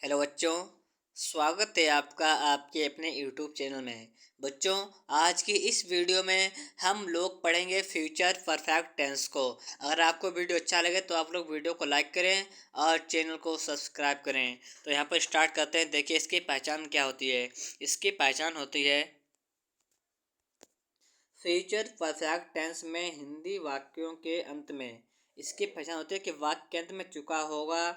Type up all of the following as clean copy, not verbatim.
Hello बच्चों, स्वागत है आपका आपके अपने यूट्यूब चैनल में। बच्चों, आज की इस वीडियो में हम लोग पढ़ेंगे फ्यूचर परफेक्ट टेंस को। अगर आपको वीडियो अच्छा लगे तो आप लोग वीडियो को लाइक करें और चैनल को सब्सक्राइब करें। तो यहाँ पर स्टार्ट करते हैं। देखिए इसकी पहचान क्या होती है। इसकी पहचान होती है फ्यूचर परफेक्ट टेंस में हिंदी वाक्यों के अंत में इसकी पहचान होती है कि वाक्य के अंत में चुका होगा,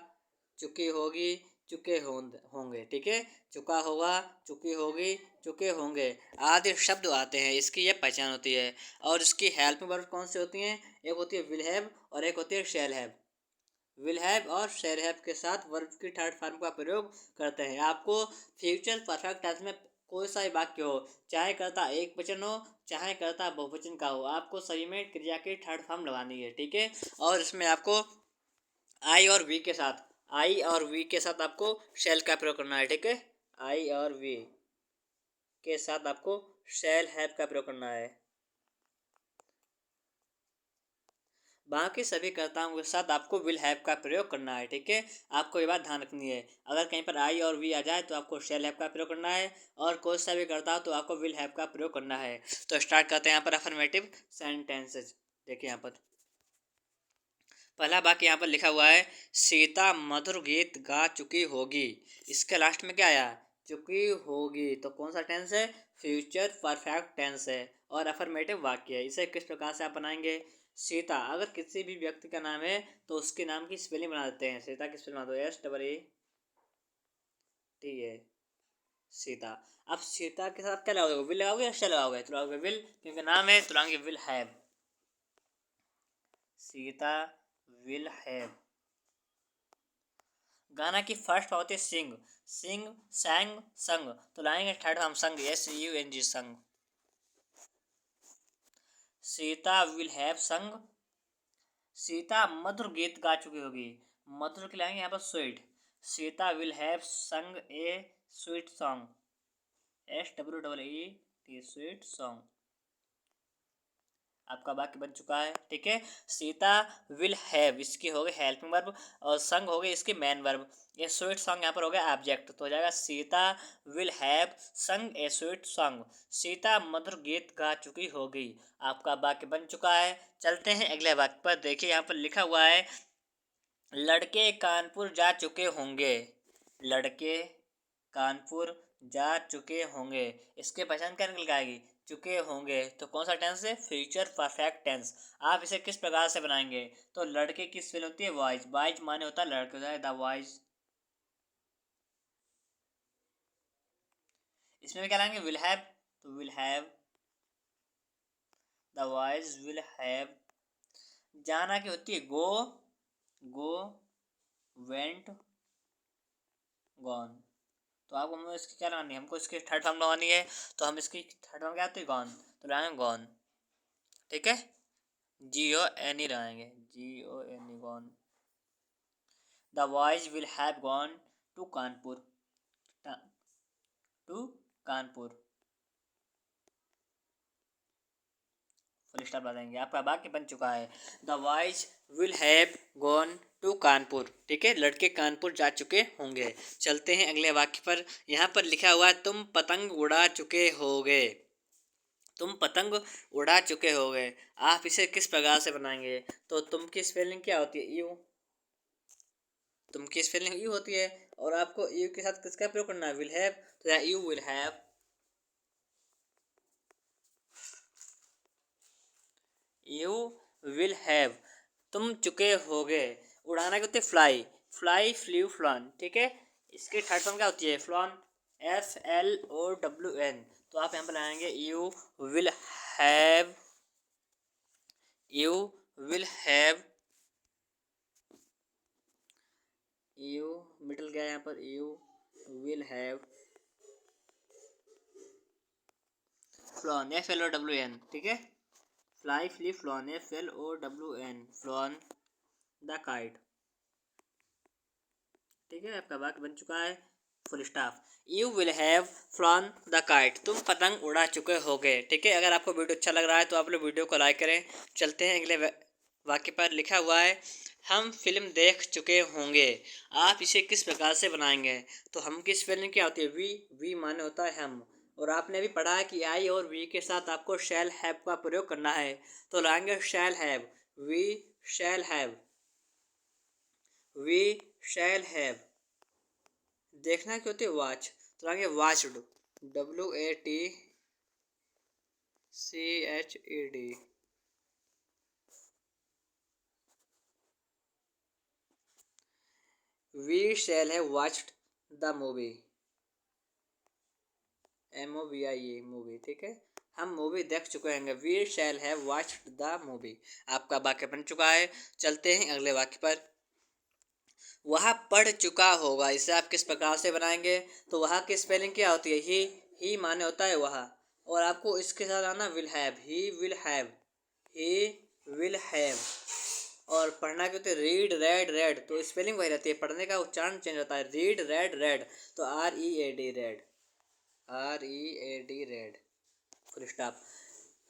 चुकी होगी, चुके होंगे। ठीक है, चुका होगा, चुकी होगी, चुके होंगे आदि शब्द आते हैं। इसकी यह पहचान होती है। और इसकी हेल्पिंग वर्ब कौन सी होती हैं? एक होती है विल हैव और एक होती है शैल हैव। विल हैव और शैल हैव के साथ वर्ब की थर्ड फॉर्म का प्रयोग करते हैं। आपको फ्यूचर परफेक्ट टेंस में कोई सा भी वाक्य हो, चाहे कर्ता एक वचन हो, चाहे कर्ता बहुवचन का हो, आपको सही में क्रिया की थर्ड फॉर्म लगानी है। ठीक है, और इसमें आपको आई और वी के साथ आपको शैल का प्रयोग करना है। ठीक है, आई और वी के साथ आपको शैल हैव का प्रयोग करना है। बाकी सभी कर्ताओं के साथ आपको विल हैव का प्रयोग करना है। ठीक है, आपको ये बात ध्यान रखनी है। अगर कहीं पर आई और वी आ जाए तो आपको शैल हैव का प्रयोग करना है, और कोई सा भी कर्ता हो तो आपको विल हैव का प्रयोग करना है। तो स्टार्ट करते हैं यहाँ पर अफर्मेटिव सेंटेंसेस। देखिए यहाँ पर पहला वाक्य यहाँ पर लिखा हुआ है, सीता मधुर गीत गा चुकी होगी। इसके लास्ट में क्या आया? चुकी होगी। तो कौन सा टेंस है? फ्यूचर परफेक्ट टेंस है और अफर्मेटिव वाक्य है। इसे किस प्रकार से आप बनाएंगे? सीता, अगर किसी भी व्यक्ति का नाम है तो उसके नाम की स्पेलिंग बना देते हैं। सीता की स्पेलिंग बना दो, SEET, सीता। अब सीता के साथ क्या लगाओगे? विल लगाओगे या शैल लगाओगे? तो लगाओगे विल, क्योंकि नाम है तो लगाएंगे will have. Sita will have. गाना की फर्स्ट होती है सिंग। सिंग, सैंग, संग, तो लाएंगे थर्ड हम संग, SUNG, संग। सीता विल हैव संग। सीता मधुर गीत गा चुकी होगी। मधुर के लाएंगे यहाँ पर sweet. Sita will have sung a sweet song, SWEET, sweet song. आपका वाक्य बन चुका है। ठीक है, सीता विल हैव इसकी हो गई हेल्पिंग वर्ब और संग हो गई इसकी मेन वर्ब। ये स्वीट सॉन्ग यहाँ पर हो गया ऑब्जेक्ट, तो हो जाएगा Sita will have sung a sweet song. Sita मधुर गीत गा चुकी होगी। आपका वाक्य बन चुका है। चलते हैं अगले वाक्य पर। देखिए यहाँ पर लिखा हुआ है, लड़के कानपुर जा चुके होंगे। लड़के कानपुर जा चुके होंगे। इसके पहचान क्या निकल आएगी? चुके होंगे। तो कौन सा टेंस है? Future perfect tense. आप इसे किस प्रकार से बनाएंगे? तो लड़के की स्पेल होती है वाइज। वाइज माने होता है लड़के, होता है द वाइज। इसमें भी क्या लाएंगे? विल हैव, तो will have, the wise will have. जाना की होती है गो, गो, वेंट, गॉन। तो आपको हमें इसकी क्या लगानी है? हमको इसकी थर्ड फॉर्म लगानी है। तो हम इसकी थर्ड फॉर्म क्या आती है? गॉन, तो लगाएंगे गॉन। ठीक है, GONE लगाएंगे, GONE, gone. The boys will have gone to Kanpur, to Kanpur, full stop लगा देंगे। आपका वाक्य बन चुका है, the boys will have gone to Kanpur. ठीक है, लड़के कानपुर जा चुके होंगे। चलते हैं अगले वाक्य पर। यहाँ पर लिखा हुआ है, तुम पतंग उड़ा चुके होगे। तुम पतंग उड़ा चुके होगे। आप इसे किस प्रकार से बनाएंगे? तो तुम की स्पेलिंग क्या होती है? यू। तुम की स्पेलिंग यू होती है, और आपको यू के साथ किसका प्रयोग करना है? विल हैव, तो you will have, you will have. तुम चुके होगे। उड़ाना क्या होती है? Fly, fly, flew, flown. ठीक है, इसकी थर्ड फॉर्म क्या होती है? Flown, FLOWN। तो आप यहाँ पर लगाएंगे you will have, you will have, you middle गया यहाँ पर, you will have flown, FLOWN। ठीक है, fly, flew, flown, FLOWN, flown the kite. ठीक है, आपका वाक्य बन चुका है, full stop. You will have flown the kite. तुम पतंग उड़ा चुके होगे। ठीक है, अगर आपको वीडियो अच्छा लग रहा है तो आप लोग वीडियो को लाइक करें। चलते हैं अगले वाक्य पर लिखा हुआ है हम फिल्म देख चुके होंगे। आप इसे किस प्रकार से बनाएंगे? तो हम की स्पेलिंग क्या होती है? वी माने होता है हम। और आपने अभी पढ़ा है कि आई और वी के साथ आपको शैल हैव का प्रयोग करना है। तो लाएंगे shall have, we shall have, we shall have. देखना क्या होती है? वॉच। तो लाएंगे watched, WATCHED। We shall have watched the movie, MOVIE movie, ठीक है। हम मूवी देख चुके हैं। We shall have watched the movie. आपका वाक्य बन चुका है। चलते हैं अगले वाक्य पर। वह पढ़ चुका होगा, इसे आप किस प्रकार से बनाएंगे? तो वह की स्पेलिंग क्या होती है? ही माने होता है वह। और आपको इसके साथ आना will have, he will have, he will have. और पढ़ना क्या होता है? Read red read. तो स्पेलिंग वही रहती है, पढ़ने का उच्चारण चेंज होता है। रीड रेड रेड, तो READ red, READ red, full stop.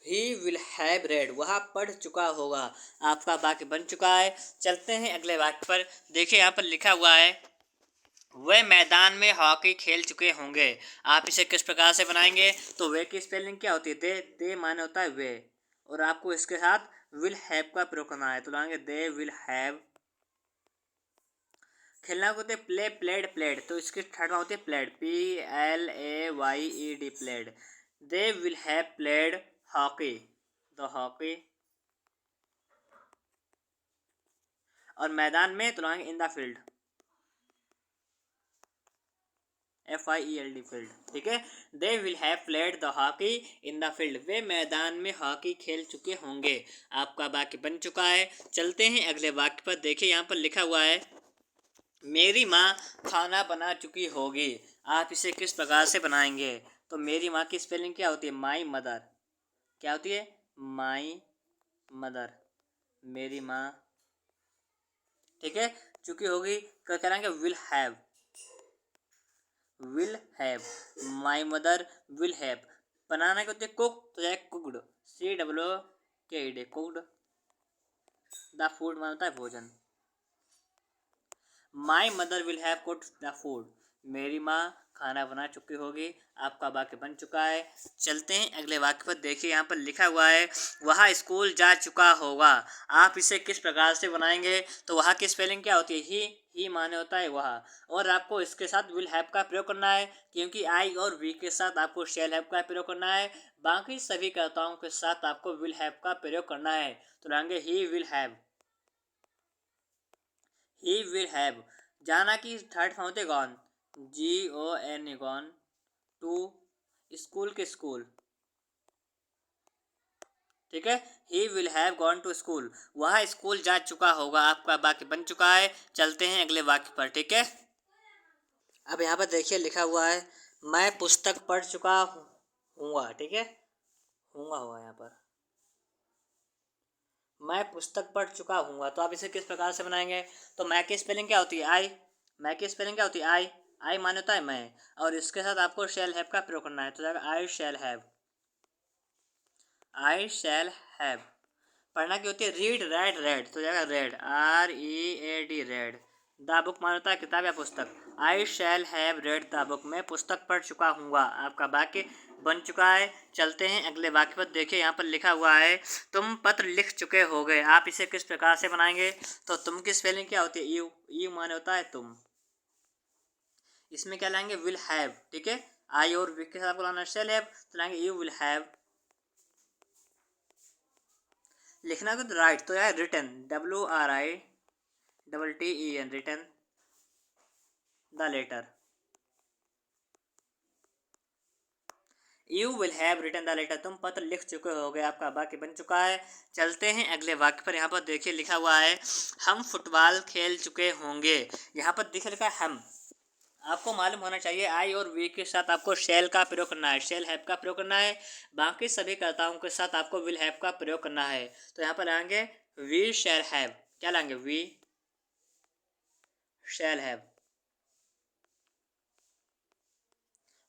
He will have read, वह पढ़ चुका होगा। आपका वाक्य बन चुका है। चलते हैं अगले वाक्य पर। देखिए यहाँ पर लिखा हुआ है वे मैदान में हॉकी खेल चुके होंगे। आप इसे किस प्रकार से बनाएंगे? तो वे की स्पेलिंग क्या होती है? दे माने होता है वे। और आपको इसके साथ विल हैव का प्रयोग करना है। तो लाएंगे दे विल हैव। खेलना को होते हैं प्ले, प्लेड, प्लेड। तो इसकी थर्ड में होती है played, PLAYED, played. They will have played hockey, the hockey. और मैदान में तो लाएंगे in the field, FIELD, field, ठीक है। They will have played the hockey in the field, वे मैदान में हॉकी खेल चुके होंगे। आपका वाक्य बन चुका है। चलते हैं अगले वाक्य पर। देखिए यहाँ पर लिखा हुआ है मेरी माँ खाना बना चुकी होगी। आप इसे किस प्रकार से बनाएंगे? तो मेरी माँ की स्पेलिंग क्या होती है? My mother. क्या होती है? माई मदर, मेरी माँ, ठीक है। चुकी होगी क्या करेंगे? Will have, will have, my mother will have. बनाना क्या होती है? कुक, तो जाए cooked, COOKED, cooked. The food मानता है भोजन। My mother will have cooked the food, मेरी माँ खाना बना चुकी होगी। आपका वाक्य बन चुका है। चलते हैं अगले वाक्य पर। देखिए यहाँ पर लिखा हुआ है वह स्कूल जा चुका होगा। आप इसे किस प्रकार से बनाएंगे? तो वह की स्पेलिंग क्या होती है? ही माने होता है वह। और आपको इसके साथ विल हैव का प्रयोग करना है, क्योंकि आई और वी के साथ आपको शैल हैव का प्रयोग करना है। बाकी सभी कर्ताओं के साथ आपको विल हैव का प्रयोग करना है। तो रहेंगे he will have, he will have. जाना की थर्ड फॉर्म होते gone, GON, gone. To school के स्कूल, ठीक है। He will have gone to school, वह स्कूल जा चुका होगा। आपका वाक्य बन चुका है। चलते हैं अगले वाक्य पर, ठीक है। अब यहाँ पर देखिए लिखा हुआ है मैं पुस्तक पढ़ चुका हूँगा, ठीक है। हूँगा हुआ यहाँ पर, मैं पुस्तक पढ़ चुका हूँगा। तो आप इसे किस प्रकार से बनाएंगे? तो मैं की स्पेलिंग क्या होती है? आई। मैं की स्पेलिंग क्या होती है? आई माने होता है मैं। और इसके साथ आपको शैल हैव का प्रयोग करना है। तो जाएगा आई shall have, I shall have. पढ़ना की होती है रीड रेड रेड। तो जाएगा read, READ read. The book माना होता है किताब या पुस्तक। I shall have read the book, मैं पुस्तक पढ़ चुका हूँगा। आपका वाक्य बन चुका है। चलते हैं अगले वाक्य पर। देखिए यहाँ पर लिखा हुआ है तुम पत्र लिख चुके होगे। आप इसे किस प्रकार से बनाएंगे? तो तुम की स्पेलिंग क्या होती है? यू माने होता है तुम। इसमें क्या लाएंगे? विल हैव, ठीक है। आई और वी के साथ आपको लाना शैल हैव, तो लाएंगे यू विल हैव। लिखना तो राइट, तो यार written, WRITTEN, written the letter, you will have written the letter, तुम पत्र लिख चुके होगे। आपका वाक्य बन चुका है। चलते हैं अगले वाक्य पर। यहाँ पर देखिए लिखा हुआ है हम फुटबॉल खेल चुके होंगे। यहाँ पर दिख लिखा है हम। आपको मालूम होना चाहिए आई और वी के साथ आपको शैल का प्रयोग करना है, शैल हैव का प्रयोग करना है। बाकी सभी कर्ताओं के साथ आपको विल हैव का प्रयोग करना है। तो यहाँ पर लाएंगे वी शैल हैव। क्या लाएंगे? We shall have,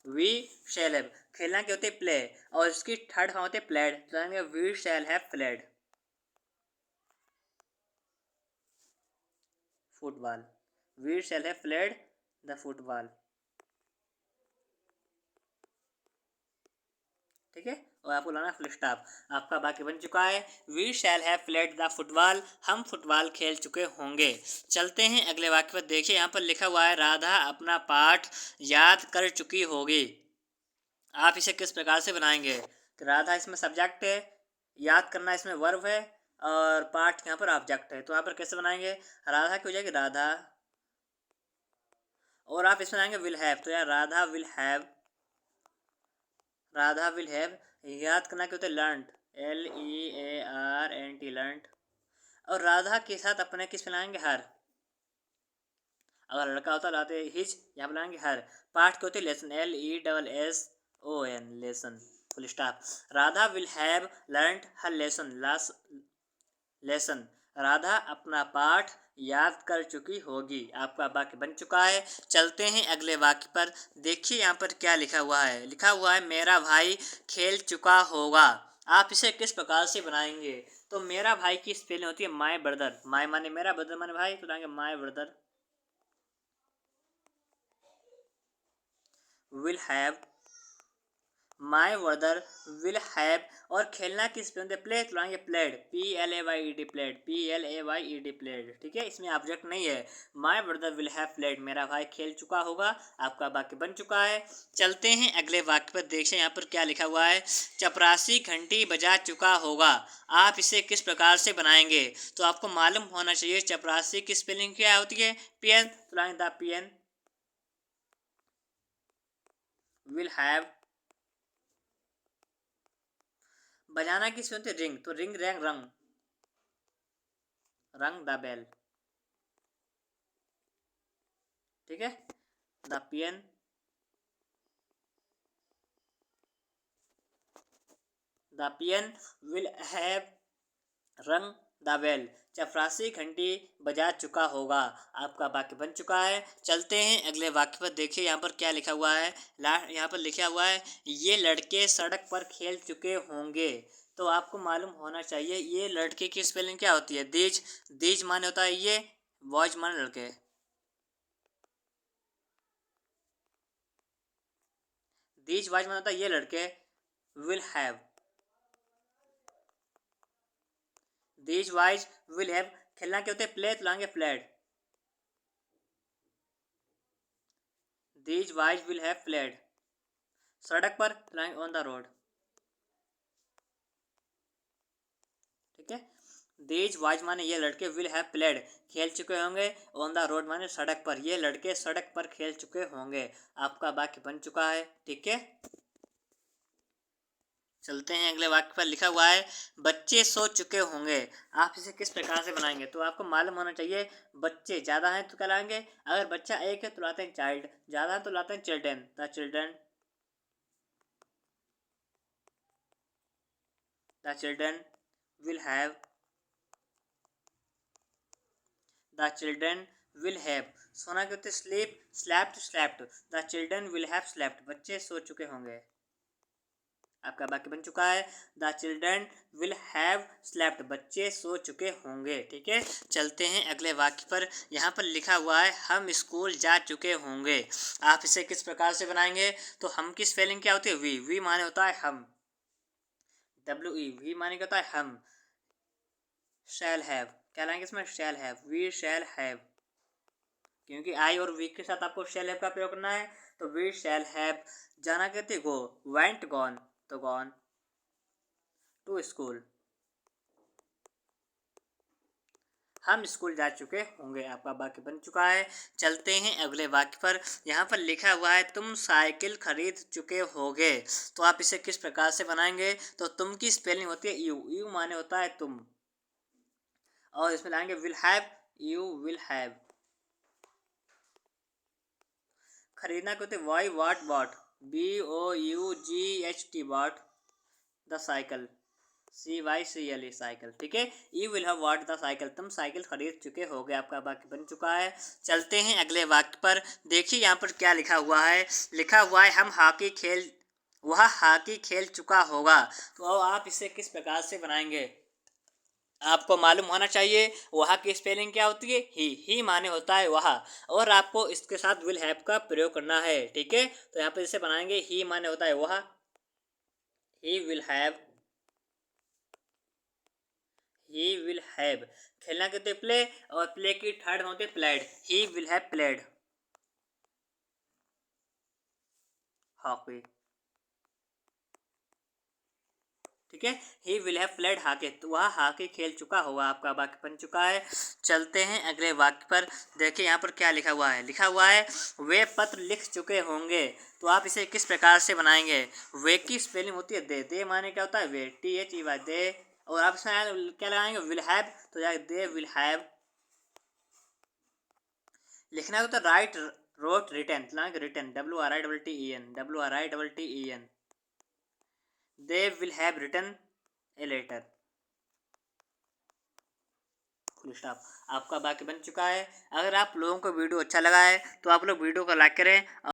we shall have. खेलना क्या होते हैं? प्ले। और इसकी थर्ड फॉर्म होते हैं प्लेड। तो लाएंगे we shall have played. Football, we shall have played the football. ठीक है, और आपको लाना फुल स्टॉप। आपका वाक्य बन चुका है, we shall have played the football, हम फुटबॉल खेल चुके होंगे। चलते हैं अगले वाक्य पर। देखिए यहाँ पर लिखा हुआ है राधा अपना पाठ याद कर चुकी होगी। आप इसे किस प्रकार से बनाएंगे? तो राधा इसमें सब्जेक्ट है, याद करना इसमें वर्ब है, और पाठ यहाँ पर ऑब्जेक्ट है। तो यहाँ पर कैसे बनाएंगे? राधा की हो जाएगी राधा, और आप इसमें आएंगे विल हैव, तो यार Radha will have, Radha will have. याद करना क्या होता है? Learned, LEARNT, learned. और राधा के साथ अपने किस पे लाएंगे? हर। अगर लड़का होता लाते हिज, यहाँ पर लाएंगे हर। पाठ के होते lesson, LESSON, lesson, full stop. Radha will have learned her lesson, Radha अपना पाठ याद कर चुकी होगी। आपका वाक्य बन चुका है। चलते हैं अगले वाक्य पर। देखिए यहाँ पर क्या लिखा हुआ है। लिखा हुआ है मेरा भाई खेल चुका होगा। आप इसे किस प्रकार से बनाएंगे? तो मेरा भाई की स्पेलिंग होती है माय ब्रदर। माय माने मेरा, ब्रदर माने भाई, तो लाएंगे my brother will have, my brother will have. और खेलना किस पे होते? प्ले, तो लाएंगे played, PLAYED, played, PLAYED, played. ठीक है, इसमें ऑब्जेक्ट नहीं है। My brother will have played, मेरा भाई खेल चुका होगा। आपका वाक्य बन चुका है। चलते हैं अगले वाक्य पर। देखिए यहाँ पर क्या लिखा हुआ है। चपरासी घंटी बजा चुका होगा। आप इसे किस प्रकार से बनाएंगे? तो आपको मालूम होना चाहिए चपरासी की स्पेलिंग क्या होती है? PN, तो लाएंगे द PN विल हैव। बजाना किस होते? रिंग, तो रिंग रैंग रंग, रंग द बेल। ठीक है, the PN will have rung the bell. चपरासी घंटी बजा चुका होगा। आपका वाक्य बन चुका है। चलते हैं अगले वाक्य पर। देखिए यहाँ पर क्या लिखा हुआ है। यहाँ पर लिखा हुआ है ये लड़के सड़क पर खेल चुके होंगे। तो आपको मालूम होना चाहिए ये लड़के की स्पेलिंग क्या होती है? दीज, दीज माने होता है ये, बॉयज माने लड़के। दीज बॉयज माने होता है ये लड़के। Will have, these boys will have. खेलना क्या होते हैं? प्ले, तो लाएंगे played, these boys will have played. सड़क पर, तो लाएंगे ऑन द रोड। ठीक है, दीज बॉयज माने ये लड़के, विल हैव प्लेड खेल चुके होंगे, ऑन द रोड माने सड़क पर, ये लड़के सड़क पर खेल चुके होंगे। आपका वाक्य बन चुका है। ठीक है, चलते हैं अगले वाक्य पर। लिखा हुआ है बच्चे सो चुके होंगे। आप इसे किस प्रकार से बनाएंगे? तो आपको मालूम होना चाहिए बच्चे ज़्यादा हैं तो क्या लाएंगे? अगर बच्चा एक है तो लाते हैं चाइल्ड, ज़्यादा है तो लाते हैं children, the children will have, the children will have. सोना के होते sleep, slept, slept, the children will have slept, बच्चे सो चुके होंगे। आपका वाक्य बन चुका है, the children will have slept, बच्चे सो चुके होंगे। ठीक है, चलते हैं अगले वाक्य पर। यहाँ पर लिखा हुआ है हम स्कूल जा चुके होंगे। आप इसे किस प्रकार से बनाएंगे? तो हम की स्पेलिंग क्या होती है? वी माने होता है हम, WE, वी माने क्या होता है? हम। शैल हैव, क्या लाएंगे इसमें? Shall have, we shall have, क्योंकि आई और वी के साथ आपको शैल हैव का प्रयोग करना है। तो वी शैल हैव। जाना कहते गो, वेंट गॉन, तो गॉन टू स्कूल, हम स्कूल जा चुके होंगे। आपका वाक्य बन चुका है। चलते हैं अगले वाक्य पर। यहाँ पर लिखा हुआ है तुम साइकिल खरीद चुके होगे। तो आप इसे किस प्रकार से बनाएंगे? तो तुम की स्पेलिंग होती है यू माने होता है तुम, और इसमें लाएंगे will have, you will have. खरीदना कहते buy bought bought, BOUGHT bought the cycle, CYCLE cycle. ठीक है, you will have bought the cycle, तुम साइकिल खरीद चुके हो गए। आपका वाक्य बन चुका है। चलते हैं अगले वाक्य पर। देखिए यहाँ पर क्या लिखा हुआ है। लिखा हुआ है वह हॉकी खेल चुका होगा। तो आप इसे किस प्रकार से बनाएंगे? आपको मालूम होना चाहिए वहाँ की स्पेलिंग क्या होती है, ही माने होता है वहाँ, और आपको इसके साथ विल हैव का प्रयोग करना है, ठीक है। तो यहाँ पे जैसे बनाएंगे, ही माने होता है वहाँ, ही will have, he will have, खेलना कहते हैं प्ले, और प्ले की थर्ड होते played, he will have played hockey, ठीक है। He will have played hockey, तो वह हॉकी खेल चुका होगा, आपका वाक्य बन चुका है। चलते हैं अगले वाक्य पर। देखिए यहाँ पर क्या लिखा हुआ है, लिखा हुआ है वे पत्र लिख चुके होंगे। तो आप इसे किस प्रकार से बनाएंगे, वे की स्पेलिंग होती है दे माने क्या होता है वे, THEY दे, और आप इसमें क्या लगाएंगे विल हैव, तो दे विल हैव, लिखना है तो write, wrote, written, written, WRITTEN, they will have written a letter, full stop. आपका वाक्य बन चुका है। अगर आप लोगों को वीडियो अच्छा लगा है तो आप लोग वीडियो को लाइक करें।